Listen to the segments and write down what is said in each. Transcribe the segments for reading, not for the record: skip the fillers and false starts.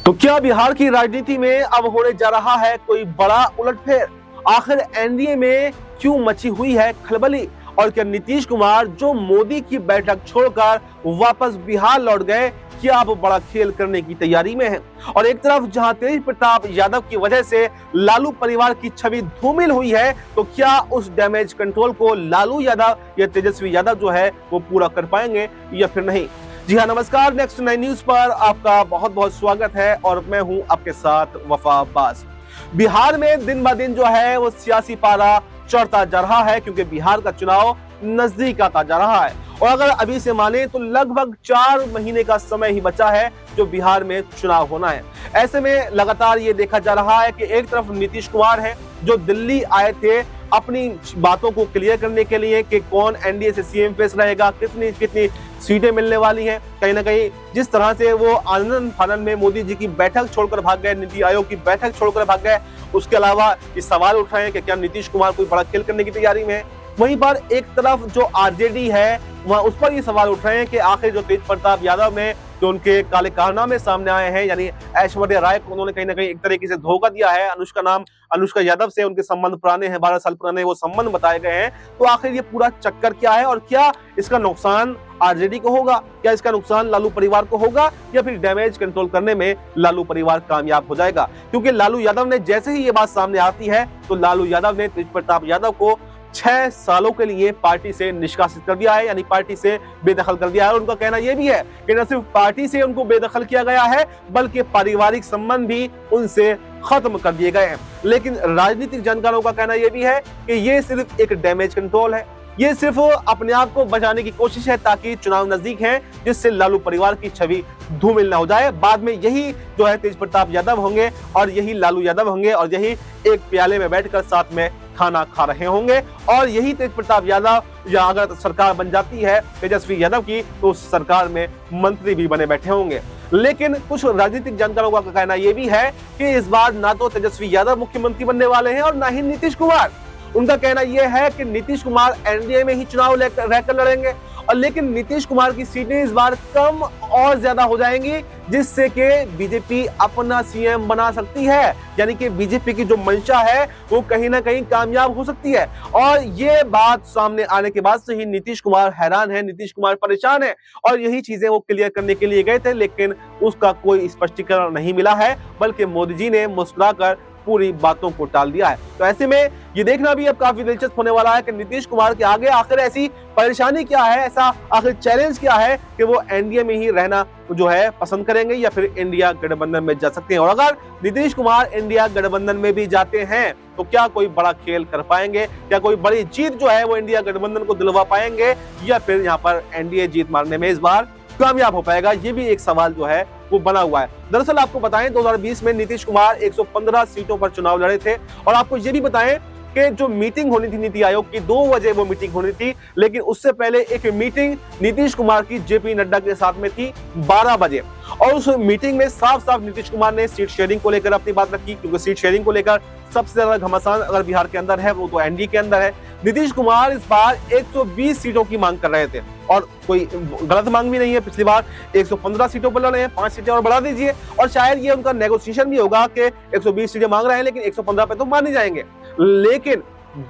तो क्या बिहार की राजनीति में अब होने जा रहा है कोई बड़ा उलटफेर? आखिर एनडीए में क्यों मची हुई है खलबली? और क्या नीतीश कुमार जो मोदी की बैठक छोड़कर वापस बिहार लौट गए, क्या अब बड़ा खेल करने की तैयारी में है? और एक तरफ जहां तेज प्रताप यादव की वजह से लालू परिवार की छवि धूमिल हुई है, तो क्या उस डैमेज कंट्रोल को लालू यादव या तेजस्वी यादव जो है वो पूरा कर पाएंगे या फिर नहीं? जी हाँ, नमस्कार। नेक्स्ट 9 न्यूज पर आपका बहुत बहुत स्वागत है और मैं हूं आपके साथ वफा अब्बास। बिहार में दिन ब दिन जो है वो सियासी पारा चढ़ता जा रहा है, क्योंकि बिहार का चुनाव नजदीक आता जा रहा है और अगर अभी से माने तो लगभग 4 महीने का समय ही बचा है जो बिहार में चुनाव होना है। ऐसे में लगातार ये देखा जा रहा है कि एक तरफ नीतीश कुमार है जो दिल्ली आए थे अपनी बातों को क्लियर करने के लिए कि कौन एनडीए से सीएम फेस रहेगा, कितनी कितनी सीटें मिलने वाली हैं। कहीं ना कहीं जिस तरह से वो आनंद फानंद में मोदी जी की बैठक छोड़कर भाग गए, नीति आयोग की बैठक छोड़कर भाग गए, उसके अलावा ये सवाल उठ रहे हैं कि क्या नीतीश कुमार कोई बड़ा खेल करने की तैयारी में है। वहीं पर एक तरफ जो आरजेडी है वहां उस पर ये सवाल उठ रहे हैं कि आखिर जो तेज प्रताप यादव ने जो उनके काले कारनामे सामने आए हैं, यानी ऐश्वर्या राय को उन्होंने कहीं ना कहीं एक तरीके से धोखा दिया है, अनुष्का यादव से उनके संबंध पुराने हैं, 12 साल पुराने वो संबंध बताए गए हैं। तो आखिर ये पूरा चक्कर क्या है और क्या इसका नुकसान आरजेडी को होगा, क्या इसका नुकसान लालू परिवार को होगा या फिर डैमेज कंट्रोल करने में लालू परिवार कामयाब हो जाएगा? क्योंकि लालू यादव ने जैसे ही ये बात सामने आती है तो लालू यादव ने तेज प्रताप यादव को 6 सालों के लिए पार्टी से निष्कासित कर दिया है, यानी पार्टी से बेदखल कर दिया है। और उनका कहना यह भी है कि न सिर्फ पार्टी से उनको बेदखल किया गया है बल्कि पारिवारिक संबंध भी उनसे खत्म कर दिए गए हैं। लेकिन राजनीतिक जानकारों का कहना यह भी है कि यह सिर्फ एक डैमेज कंट्रोल है, ये सिर्फ अपने आप को बचाने की कोशिश है ताकि चुनाव नजदीक है जिससे लालू परिवार की छवि धूमिल न हो जाए। बाद में यही जो है तेज प्रताप यादव होंगे और यही लालू यादव होंगे और यही एक प्याले में बैठकर साथ में खाना खा रहे होंगे और यही तेज प्रताप यादव या अगर सरकार बन जाती है तेजस्वी यादव की तो उस सरकार में मंत्री भी बने बैठे होंगे। लेकिन कुछ राजनीतिक जानकारों का कहना यह भी है कि इस बार ना तो तेजस्वी यादव मुख्यमंत्री बनने वाले हैं और ना ही नीतीश कुमार। उनका कहना यह है कि नीतीश कुमार एनडीए में ही चुनाव रहकर लड़ेंगे और लेकिन नीतीश कुमार की सीटें इस बार कम और ज्यादा हो जाएंगी जिससे कि बीजेपी अपना सीएम बना सकती है, यानी कि बीजेपी की जो मंशा है वो कहीं ना कहीं कामयाब हो सकती है। और ये बात सामने आने के बाद से ही नीतीश कुमार हैरान है, नीतीश कुमार परेशान है और यही चीजें वो क्लियर करने के लिए गए थे, लेकिन उसका कोई स्पष्टीकरण नहीं मिला है बल्कि मोदी जी ने मुस्कुराकर पूरी बातों को टाल दिया है। तो ऐसे में ये देखना भी अब काफी दिलचस्प होने वाला है कि नीतीश कुमार के आगे आखिर ऐसी परेशानी क्या है, ऐसा आखिर चैलेंज क्या है कि वो एनडीए में ही रहना जो है पसंद करेंगे या फिर इंडिया गठबंधन में जा सकते हैं। और अगर नीतीश कुमार इंडिया गठबंधन में भी जाते हैं तो क्या कोई बड़ा खेल कर पाएंगे, क्या कोई बड़ी जीत जो है वो इंडिया गठबंधन को दिलवा पाएंगे या फिर यहाँ पर एनडीए जीत मारने में इस बार कामयाब हो पाएगा? ये भी एक सवाल जो है वो बना हुआ है। दरअसल आपको बताएं 2020 में नीतीश कुमार 115 सीटों पर चुनाव लड़े थे और आपको ये भी बताएं कि जो मीटिंग होनी थी नीति आयोग की 2 बजे वो मीटिंग होनी थी, लेकिन उससे पहले एक मीटिंग नीतीश कुमार की जेपी नड्डा के साथ में थी 12 बजे और उस मीटिंग में साफ साफ नीतीश कुमार ने सीट शेयरिंग को लेकर अपनी बात रखी, क्योंकि सीट शेयरिंग को लेकर सबसे ज्यादा घमासान अगर बिहार के अंदर है वो तो एनडीए के अंदर है। नीतीश कुमार इस बार 120 सीटों की मांग कर रहे थे और कोई गलत मांग भी नहीं है, पिछली बार 115 सीटों पर लड़े हैं, 5 सीटें और बढ़ा दीजिए और शायद ये उनका नेगोशिएशन भी होगा कि 120 सीटें मांग रहे हैं लेकिन 115 पे तो मान ही जाएंगे। लेकिन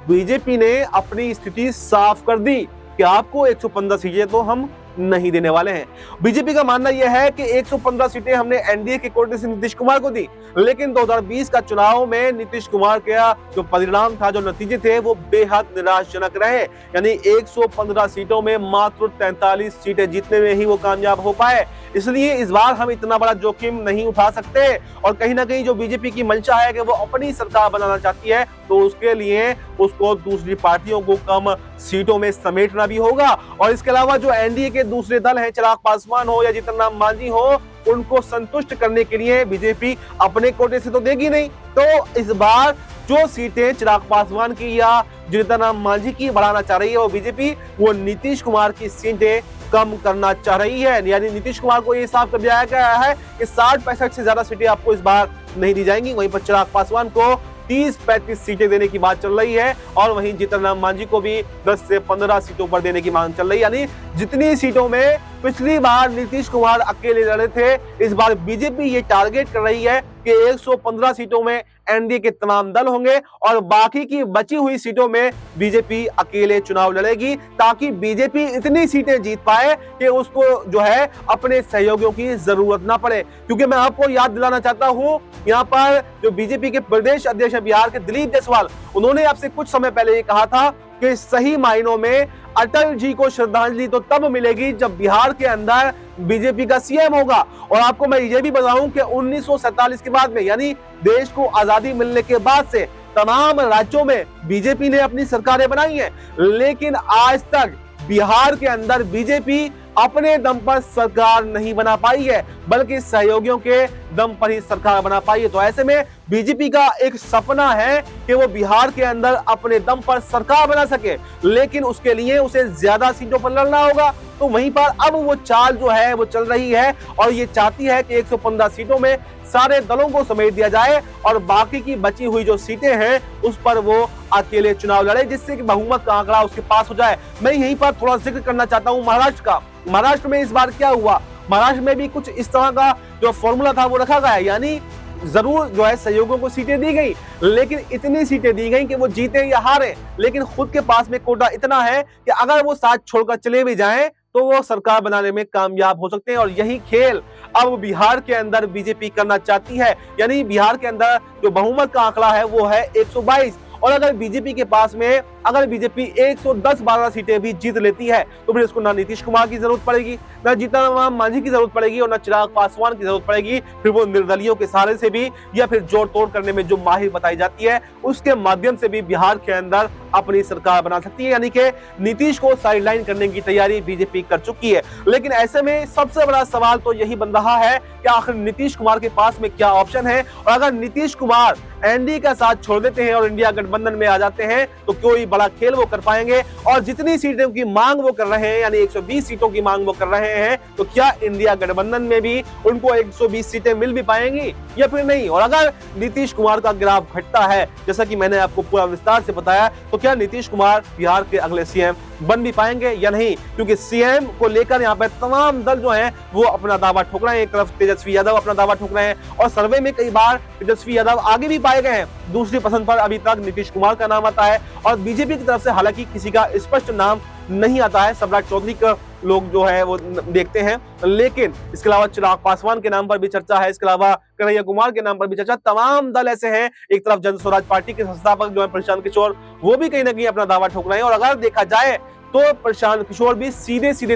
बीजेपी ने अपनी स्थिति साफ कर दी कि आपको 115 सीटें तो हम नहीं देने वाले हैं। बीजेपी का मानना यह है कि 115 सीटें हमने एनडीए के कोटे से नीतीश कुमार को दी, लेकिन 2020 का चुनाव में नीतीश कुमार का जो परिणाम था, जो नतीजे थे वो बेहद निराशाजनक रहे। यानी 115 सीटों में मात्र 43 सीटें जीतने में ही वो कामयाब हो पाए। इसलिए इस बार हम इतना बड़ा जोखिम नहीं उठा सकते और कहीं ना कहीं जो बीजेपी की मंशा है कि वो अपनी सरकार बनाना चाहती है तो उसके लिए उसको दूसरी पार्टियों को कम सीटों में समेटना भी होगा। और इसके अलावा जो एनडीए के दूसरे दल हैं, चिराग पासवान हो या जीतन राम मांझी हो, उनको संतुष्ट करने के लिए बीजेपी अपने कोटे से तो देगी नहीं। तो इस बार जो सीटें चिराग पासवान की या जीतन राम मांझी की बढ़ाना चाह रही है वो बीजेपी, वो नीतीश कुमार की सीटें कम करना चाह रही है। यानी नीतीश कुमार को ये साफ कर दिया गया है कि 60-65 से ज्यादा सीटें आपको इस बार नहीं दी जाएंगी। वहीं पर चिराग पासवान को 30-35 सीटें देने की बात चल रही है और वहीं जीतन राम मांझी को भी 10 से 15 सीटों पर देने की मांग चल रही है। यानी जितनी सीटों में पिछली बार नीतीश कुमार अकेले लड़े थे, इस बार बीजेपी ये टारगेट कर रही है कि 115 सीटों में एनडीए के तमाम दल होंगे और बाकी की बची हुई सीटों में बीजेपी अकेले चुनाव लड़ेगी, ताकि बीजेपी इतनी सीटें जीत पाए कि उसको जो है अपने सहयोगियों की जरूरत ना पड़े। क्योंकि मैं आपको याद दिलाना चाहता हूं, यहाँ पर जो बीजेपी के प्रदेश अध्यक्ष बिहार के दिलीप जायसवाल, उन्होंने आपसे कुछ समय पहले ये कहा था कि सही मायनों में अटल जी को श्रद्धांजलि तो तब मिलेगी जब बिहार के अंदर बीजेपी का सीएम होगा। और आपको मैं ये भी बताऊं कि 1947 के बाद में, यानी देश को आजादी मिलने के बाद से तमाम राज्यों में बीजेपी ने अपनी सरकारें बनाई हैं, लेकिन आज तक बिहार के अंदर बीजेपी अपने दम पर सरकार नहीं बना पाई है, बल्कि सहयोगियों के दम पर ही सरकार बना पाई है। तो ऐसे में बीजेपी का एक सपना है कि वो बिहार के अंदर अपने दम पर सरकार बना सके, लेकिन उसके लिए उसे ज्यादा सीटों पर लड़ना होगा। तो वहीं पर अब वो चाल जो है वो चल रही है और ये चाहती है कि 115 सीटों में सारे दलों को समेट दिया जाए और बाकी की बची हुई जो सीटें हैं उस पर वो अकेले चुनाव लड़े, जिससे कि बहुमत का आंकड़ा उसके पास हो जाए। मैं यहीं पर थोड़ा जिक्र करना चाहता हूं महाराष्ट्र का। महाराष्ट्र में इस बार क्या हुआ, महाराष्ट्र में भी कुछ इस तरह का जो फॉर्मूला था वो रखा गया, यानी जरूर जो है सहयोगियों को सीटें दी गई, लेकिन इतनी सीटें दी गई कि वो जीते या हारे, लेकिन खुद के पास में कोटा इतना है कि अगर वो साथ छोड़कर चले भी जाएं तो वो सरकार बनाने में कामयाब हो सकते हैं। और यही खेल अब बिहार के अंदर बीजेपी करना चाहती है, यानी बिहार के अंदर जो बहुमत का आंकड़ा है वो है 122, और अगर बीजेपी के पास में अगर बीजेपी 110-12 सीटें भी जीत लेती है तो फिर उसको ना नीतीश कुमार की जरूरत पड़ेगी, ना जीतन राम मांझी की जरूरत पड़ेगी और ना चिराग पासवान की जरूरत पड़ेगी। फिर वो निर्दलियों के सहारे से भी या फिर जोड़ तोड़ करने में जो माहिर बताई जाती है उसके माध्यम से भी बिहार के अंदर अपनी सरकार बना सकती है। यानी कि नीतीश को साइडलाइन करने की तैयारी बीजेपी कर चुकी है। लेकिन ऐसे में सबसे बड़ा सवाल तो यही बन रहा है कि आखिर नीतीश कुमार के पास में क्या ऑप्शन है, और अगर नीतीश कुमार एनडीए का साथ छोड़ देते हैं और इंडिया गठबंधन में आ जाते हैं तो कोई बड़ा खेल वो कर पाएंगे। और जितनी सीटों की मांग वो कर रहे हैं, यानी 120 सीटों की मांग वो कर रहे हैं, तो क्या इंडिया गठबंधन में भी उनको 120 सीटें मिल भी पाएंगी या फिर नहीं। और अगर नीतीश कुमार का ग्राफ घटता है, जैसा कि मैंने आपको पूरा विस्तार से बताया, तो क्या नीतीश कुमार बिहार के अगले सीएम बन भी पाएंगे या नहीं, क्योंकि सीएम को लेकर यहाँ पे तमाम दल जो हैं वो अपना दावा ठोक रहे हैं। एक तरफ तेजस्वी यादव अपना दावा ठोक रहे हैं और सर्वे में कई बार तेजस्वी यादव आगे भी पाए गए हैं, दूसरी पसंद पर अभी तक नीतीश कुमार का नाम आता है। और बीजेपी की तरफ से हालांकि किसी का स्पष्ट नाम नहीं आता है, सम्राट चौधरी का लोग जो है वो देखते हैं, लेकिन इसके अलावा चिराग पासवान के नाम पर भी चर्चा है, इसके अलावा कन्हैया कुमार के नाम पर भी चर्चा। तमाम दल ऐसे हैं, एक तरफ जन स्वराज पार्टी के संस्थापक जो है प्रशांत किशोर, वो भी कहीं ना कहीं अपना दावा ठोक रहे हैं। और अगर देखा जाए तो प्रशांत किशोर भी सीधे सीधे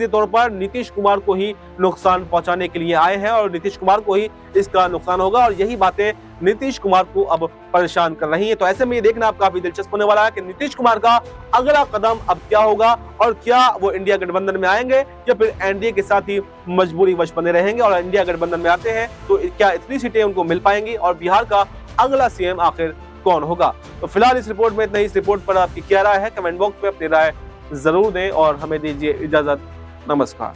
तौर पर नीतीश कुमार को ही नुकसान पहुंचाने के लिए आए हैं और नीतीश कुमार को ही इसका नुकसान होगा, और यही बातें नीतीश कुमार को अब परेशान कर रही हैं। तो ऐसे में ये देखना अब काफी दिलचस्प होने वाला है कि नीतीश कुमार का अगला कदम अब क्या होगा, और क्या वो इंडिया गठबंधन में आएंगे या फिर एनडीए के साथ ही मजबूरी वश बने रहेंगे। और इंडिया गठबंधन में आते हैं तो क्या इतनी सीटें उनको मिल पाएंगी, और बिहार का अगला सीएम आखिर कौन होगा। तो फिलहाल इस रिपोर्ट में इतना ही। इस रिपोर्ट पर आपकी क्या राय है, कमेंट बॉक्स में अपनी राय जरूर दें और हमें दीजिए इजाजत। नमस्कार।